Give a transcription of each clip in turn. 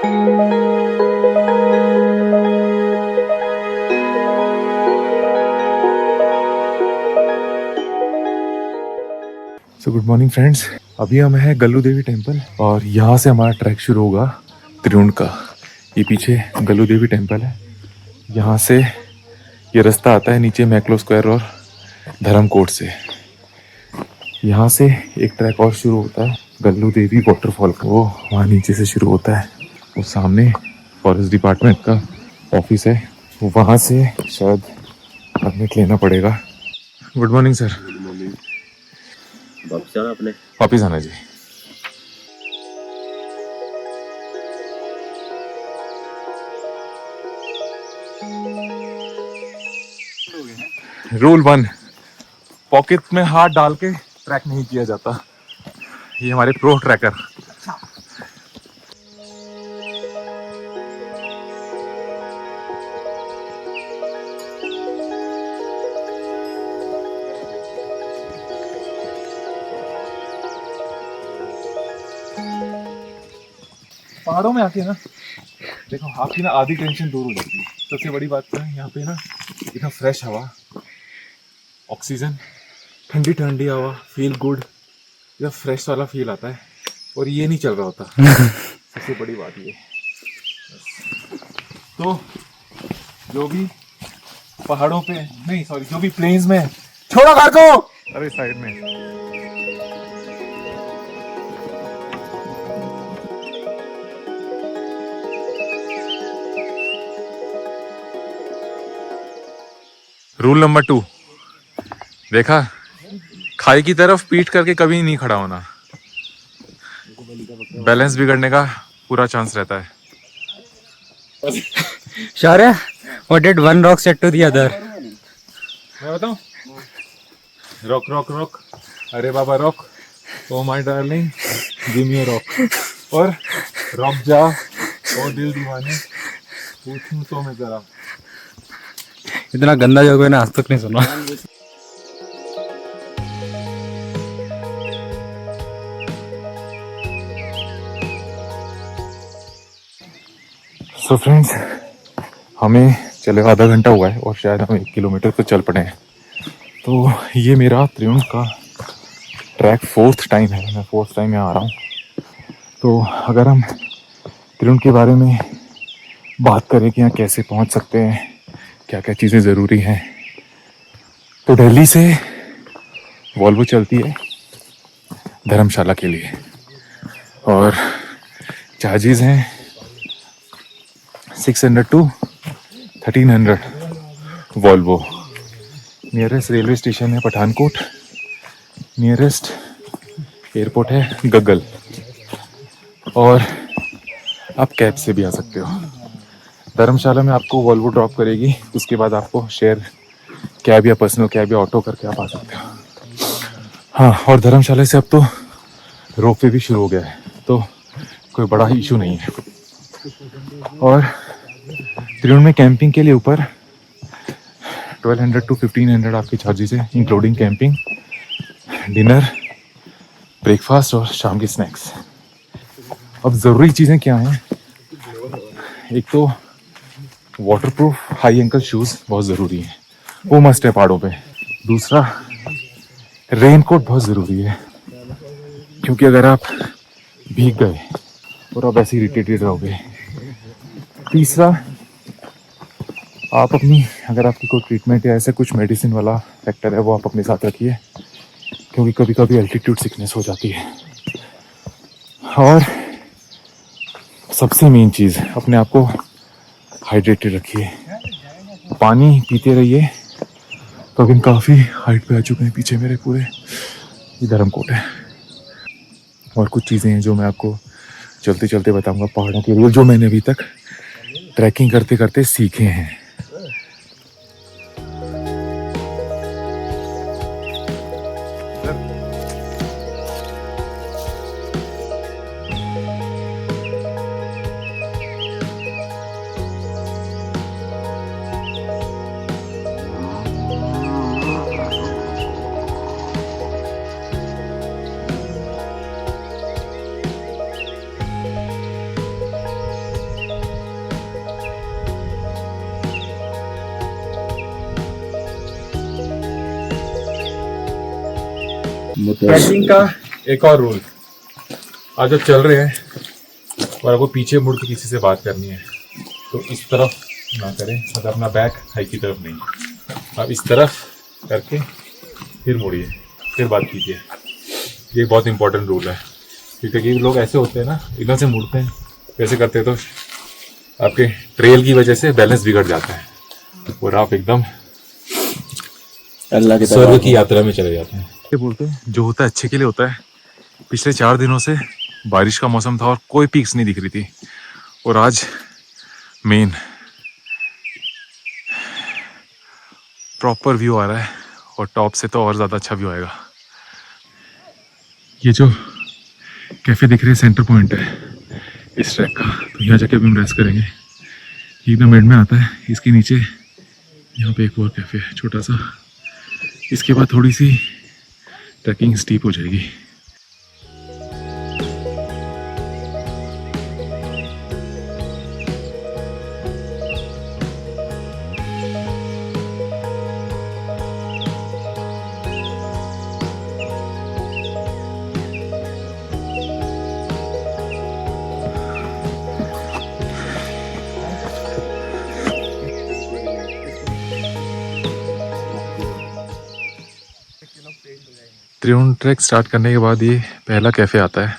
So good morning friends, अभी हम हैं गल्लू देवी टेम्पल और यहाँ से हमारा ट्रैक शुरू होगा त्रिउंड का। ये पीछे गल्लू देवी टेम्पल है, यहाँ से ये रास्ता आता है नीचे मैक्लो स्क्वायर और धर्मकोट से। यहाँ से एक ट्रैक और शुरू होता है गल्लू देवी वाटरफॉल का, वो वहाँ नीचे से शुरू होता है। वो सामने फॉरेस्ट डिपार्टमेंट का ऑफिस है, वहाँ से शायद परमिट लेना पड़ेगा। Good morning sir. वापस जाना अपने वापिस आना जी। रूल 1, पॉकेट में हाथ डाल के ट्रैक नहीं किया जाता। ये हमारे प्रो ट्रैकर। पहाड़ों में आके ना देखो, आपकी ना आधी टेंशन दूर हो जाती है। सबसे बड़ी बात क्या है, यहाँ पे ना इतना फ्रेश हवा, ऑक्सीजन, ठंडी ठंडी हवा, फील गुड, या फ्रेश वाला फील आता है। और ये नहीं चल रहा होता। सबसे बड़ी बात ये। तो जो भी पहाड़ों पे नहीं, सॉरी, जो भी प्लेन्स में, छोड़ो घर को, अरे साइड में, रूल नंबर 2, देखा, खाई की तरफ पीठ करके कभी नहीं खड़ा होना, बैलेंस बिगड़ने का पूरा चांस रहता है। शौर्य, what did one rock said to the other? मैं बताऊं? रॉक रॉक रॉक, अरे बाबा rock, oh my darling, give me a rock. और रॉक जा, ओ दिल दीवाने, पूछूं तो मैं जरा। इतना गंदा जोक मैंने आज तक नहीं सुना। सो फ्रेंड्स, हमें चले आधा घंटा हुआ है और शायद हम 1 किलोमीटर तो चल पड़े हैं। तो ये मेरा त्रिउंड का ट्रैक 4th टाइम है, मैं 4th टाइम यहाँ आ रहा हूँ। तो अगर हम त्रिउंड के बारे में बात करें कि यहाँ कैसे पहुँच सकते हैं, क्या क्या चीज़ें ज़रूरी हैं, तो दिल्ली से वॉल्वो चलती है धर्मशाला के लिए और चार्जेस हैं 600 to 1300 Volvo. Nearest railway station है पठानकोट, नियरेस्ट एयरपोर्ट है गग्गल, और आप कैब से भी आ सकते हो। धर्मशाला में आपको वॉल्वो ड्रॉप करेगी, उसके बाद आपको शेयर कैब या पर्सनल कैब या ऑटो करके आप आ सकते हो। हाँ, और धर्मशाला से अब तो रोपवे भी शुरू हो गया है, तो कोई बड़ा इशू नहीं है। और त्रिउंड में कैंपिंग के लिए ऊपर 1200 to 1500 आपके चार्जेस है, इंक्लूडिंग कैंपिंग, डिनर, ब्रेकफास्ट और शाम के स्नैक्स। अब ज़रूरी चीज़ें क्या हैं? एक तो वाटरप्रूफ हाई एंकल शूज़ बहुत ज़रूरी है, वो मस्ट है पहाड़ों पे। दूसरा, रेनकोट बहुत ज़रूरी है, क्योंकि अगर आप भीग गए और आप ऐसे इरिटेटेड रहोगे। तीसरा, आप अपनी, अगर आपकी कोई ट्रीटमेंट या ऐसे कुछ मेडिसिन वाला फैक्टर है, वो आप अपने साथ रखिए, क्योंकि कभी कभी एल्टीट्यूड सिकनेस हो जाती है। और सबसे मेन चीज़, अपने आप को हाइड्रेटेड रखिए, पानी पीते रहिए। तो अभी काफ़ी हाइट पे आ चुके हैं, पीछे मेरे पूरे ये धर्मकोट है। और कुछ चीज़ें हैं जो मैं आपको चलते चलते बताऊंगा, पहाड़ों के रूल जो मैंने अभी तक ट्रैकिंग करते करते सीखे हैं। ट्रैकिंग का एक और रूल, आज जब चल रहे हैं और आपको पीछे मुड़ के किसी से बात करनी है तो इस तरफ ना करें, मतलब अपना बैक हाइक की तरफ नहीं, आप इस तरफ करके फिर मुड़िए, फिर बात कीजिए। ये बहुत इंपॉर्टेंट रूल है, क्योंकि कई लोग ऐसे होते हैं ना, इधर से मुड़ते हैं, वैसे करते हैं तो आपके ट्रेल की वजह से बैलेंस बिगड़ जाता है और आप एकदम अल्लाह की स्वर्ग की यात्रा में चले जाते हैं। ये बोलते हैं जो होता है अच्छे के लिए होता है। पिछले 4 दिनों से बारिश का मौसम था और कोई पीक्स नहीं दिख रही थी, और आज मेन प्रॉपर व्यू आ रहा है और टॉप से तो और ज़्यादा अच्छा व्यू आएगा। ये जो कैफ़े दिख रहे हैं सेंटर पॉइंट है इस ट्रैक का, तो यहाँ जाके अभी हम रेस्ट करेंगे। एकदम एंड में आता है, इसके नीचे यहाँ पे एक और कैफ़े है छोटा सा, इसके बाद थोड़ी सी ट्रैकिंग स्टीप हो जाएगी। त्रिउंड ट्रैक स्टार्ट करने के बाद ये पहला कैफ़े आता है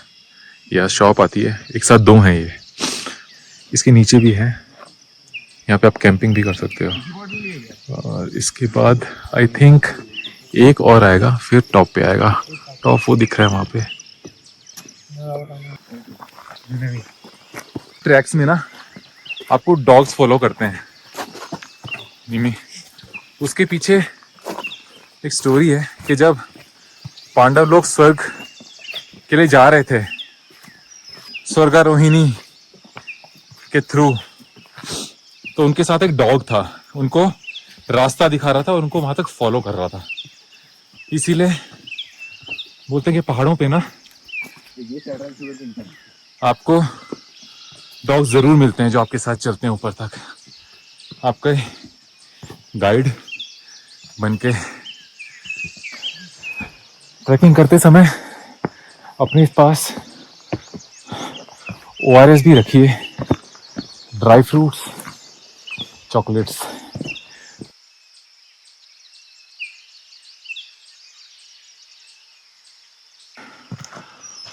या शॉप आती है, एक साथ 2 हैं ये, इसके नीचे भी है, यहाँ पे आप कैंपिंग भी कर सकते हो। और इसके बाद आई थिंक एक और आएगा, फिर टॉप पे आएगा, टॉप वो दिख रहा है वहाँ पे। ट्रैक्स में ना आपको डॉग्स फॉलो करते हैं निमी, उसके पीछे एक स्टोरी है कि जब पांडव लोग स्वर्ग के लिए जा रहे थे स्वर्गारोहिणी के थ्रू, तो उनके साथ एक डॉग था, उनको रास्ता दिखा रहा था और उनको वहां तक फॉलो कर रहा था। इसीलिए बोलते हैं कि पहाड़ों पे ना आपको डॉग जरूर मिलते हैं जो आपके साथ चलते हैं ऊपर तक, आपके गाइड बनके। ट्रैकिंग करते समय अपने पास ORS भी रखिए, dry fruits, chocolates.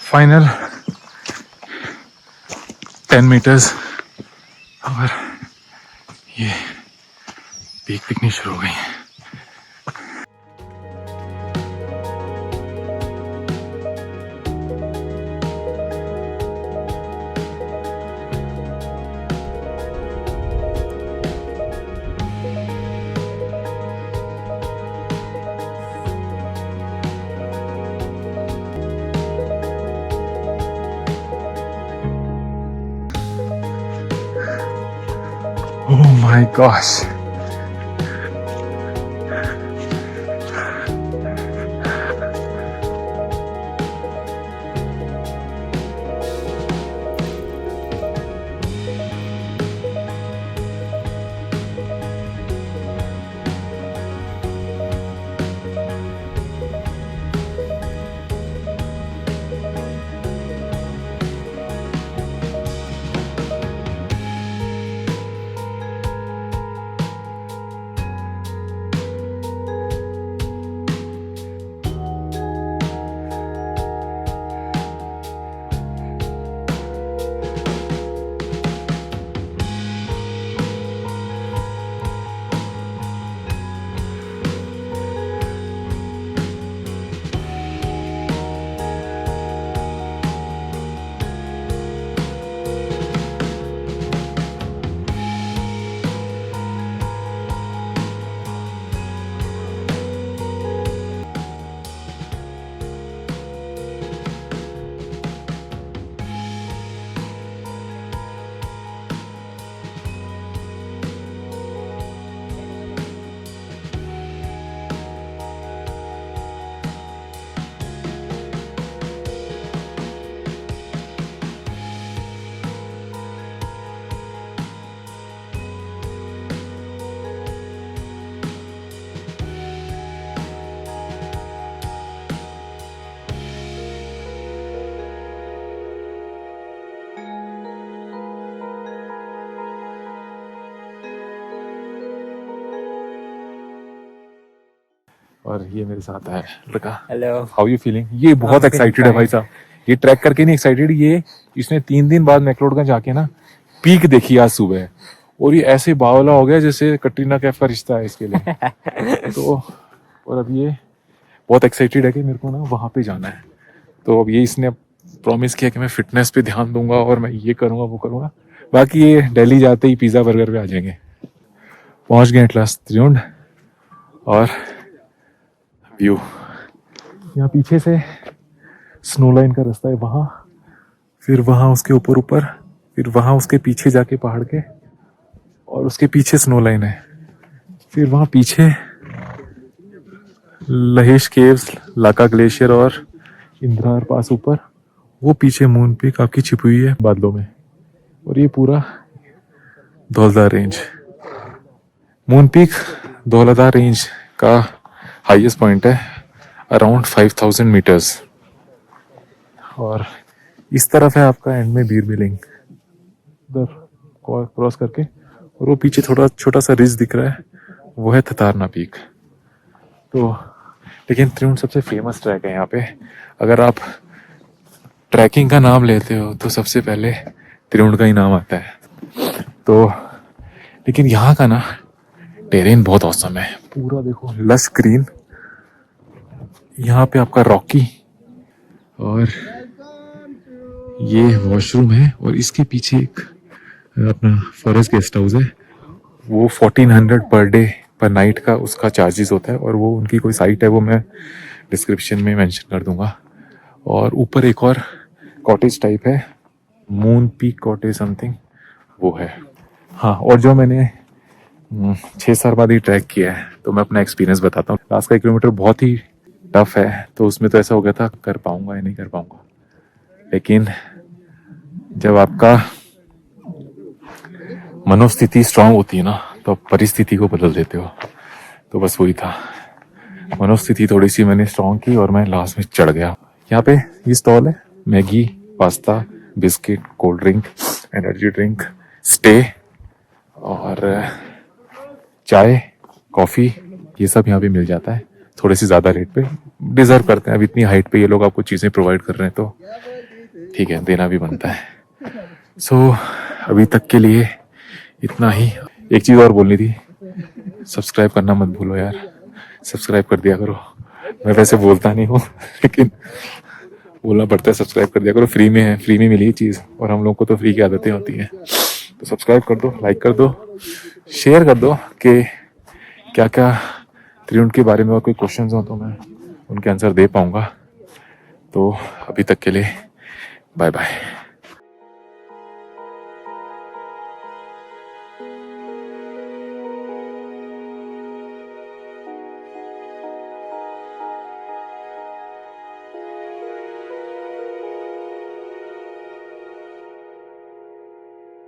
Final 10 metres और ये पीक दिखनी शुरू हो गई है। Oh my gosh. और ये मेरे साथ है लड़का। हेलो। How you feeling? ये बहुत एक्साइटेड है भाई साहब, ये ट्रैक करके नहीं एक्साइटेड, ये इसने 3 दिन बाद मैक्लोडगंज जाके ना पीक देखी आज सुबह, और ये ऐसे बावला हो गया जैसे कटरीना कैफ का रिश्ता है इसके लिए। तो और अब ये बहुत एक्साइटेड है कि मेरे को ना वहाँ पे जाना है। तो अब ये इसने प्रॉमिस किया कि मैं फिटनेस पे ध्यान दूंगा और मैं ये करूँगा वो करूँगा। बाकी ये दिल्ली जाते ही पिज़्ज़ा बर्गर पे आ जाएंगे। पहुँच गए एट लास्ट त्रियुंड, और व्यू यहाँ पीछे से स्नो लाइन का रास्ता है वहाँ, फिर वहाँ उसके ऊपर ऊपर, फिर वहाँ उसके पीछे जाके पहाड़ के, और उसके पीछे स्नो लाइन है, फिर वहाँ पीछे लहेश केव्स, लाका ग्लेशियर और इंद्रार पास ऊपर, वो पीछे मून पीक आपकी छिपी हुई है बादलों में, और ये पूरा Dhauladhar range. Moon peak Dhauladhar range का हाईएस्ट पॉइंट है अराउंड 5000 मीटर्स, और इस तरफ है आपका एंड में बीर बिलिंग, उधर क्रॉस करके, और वो पीछे थोड़ा छोटा सा रिज दिख रहा है, वो है थतारना पीक। तो लेकिन त्रियुंड सबसे फेमस ट्रैक है यहाँ पे। अगर आप ट्रैकिंग का नाम लेते हो तो सबसे पहले त्रियुंड का ही नाम आता है। तो लेकिन यहाँ का ना टेरेन बहुत औसम है, पूरा देखो लश ग्रीन, यहाँ पे आपका रॉकी, और ये वॉशरूम है, और इसके पीछे एक अपना फॉरेस्ट गेस्ट हाउस है, वो 1400 पर डे पर नाइट का उसका चार्जेस होता है, और वो उनकी कोई साइट है, वो मैं डिस्क्रिप्शन में मेंशन कर दूंगा। और ऊपर एक और कॉटेज टाइप है, मून पीक कॉटेज समथिंग, वो है। हाँ, और जो मैंने 6 साल बाद ही ट्रैक किया है, तो मैं अपना एक्सपीरियंस बताता हूँ। लास्ट का 1 किलोमीटर बहुत ही टफ है, तो उसमें तो ऐसा हो गया था कर पाऊंगा या नहीं कर पाऊंगा, लेकिन जब आपका मनोस्थिति स्ट्रांग होती है ना, तो आप परिस्थिति को बदल देते हो। तो बस वही था, मनोस्थिति थोड़ी सी मैंने स्ट्रांग की और मैं लास्ट में चढ़ गया। यहाँ पे ये स्टॉल है, Maggi, pasta, biscuit, cold drink, energy drink, stay और चाय, कॉफ़ी, ये सब यहाँ पे मिल जाता है थोड़े से ज़्यादा रेट पे। डिज़र्व करते हैं, अब इतनी हाइट पे ये लोग आपको चीज़ें प्रोवाइड कर रहे हैं, तो ठीक है, देना भी बनता है। सो अभी तक के लिए इतना ही। एक चीज़ और बोलनी थी, सब्सक्राइब करना मत भूलो यार, सब्सक्राइब कर दिया करो। मैं वैसे बोलता नहीं हूँ, लेकिन बोलना पड़ता है, सब्सक्राइब कर दिया करो, फ्री में है, फ्री में मिली चीज़, और हम लोग को तो फ्री की आदतें होती हैं। तो सब्सक्राइब कर दो, लाइक कर दो, शेयर कर दो कि क्या क्या त्रियुंड के बारे में और कोई क्वेश्चंस हो तो मैं उनके आंसर दे पाऊँगा। तो अभी तक के लिए बाय बाय।